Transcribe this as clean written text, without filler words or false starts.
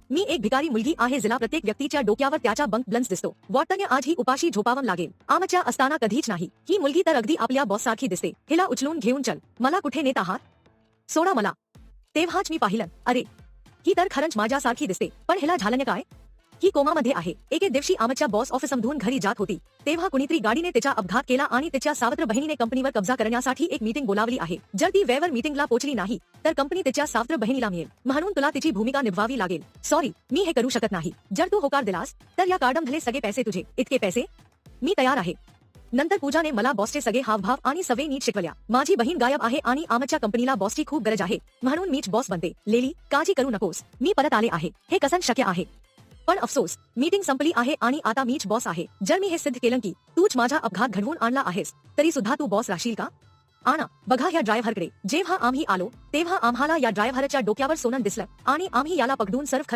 मी एक भिकारी मुलगी आहे जिला प्रत्येक व्यक्तीच्या डोक्यावर त्याचा बंक ब्लन्स दिसतो. वाटतं आज ही उपाशी झोपावं लागेल. आमच्या असताना कधीच नाही. ही मुलगी तर अगदी आपल्या बॉस सारखी दिसते. हिला उचलून घेऊन चल. मला कुठे नेत आहात? सोडा मला. तेव्हाच मी पाहिलं, अरे ही तर खरंच माझ्यासारखी दिसते. पण हिला झालं काय? ही कोमामध्ये आहे. एके दिवशी आमच्या बॉस ऑफिसमधून घरी जात होती तेव्हा कुणीतरी गाडीने तिचा अपघात केला आणि तिच्या सावत्र बहिणीने कंपनीवर कब्जा करण्यासाठी एक मीटिंग बोलावली आहे. जर ती वेळेवर मीटिंगला पोहोचली नाही तर कंपनी तिच्या सावत्र बहिणीला मिळेल. म्हणून तुला तिची भूमिका निभावावी लागेल. सॉरी, मी हे करू शकत नाही. जर तू होकार दिलास तर या कार्डमधले सगळे पैसे तुझे. इतके पैसे? मी तयार आहे. नंतर पूजाने मला बॉसचे सगळे हावभाव आणि सवयी नीट शिकवल्या. माझी बहीण गायब आहे आणि आमच्या कंपनीला बॉसची खूप गरज आहे. म्हणून मीच बॉस बनते. लेली, काळजी करू नकोस. मी परत आले आहे. हे कसं शक्य आहे? पण अफसोस, मीटिंग संपली आहे आणि आता मीच बॉस आहे. जर मी हे सिद्ध केलं की तूच माझा अपघात घडवून आणला आहेस तरी सुद्धा तू बॉस राहशील का? आणा बघा या ड्रायव्हरकडे. जेव्हा आम्ही आलो तेव्हा आम्हाला या ड्रायव्हरच्या डोक्यावर सोनं दिसलं आणि आम्ही याला पकडून सर्व खरं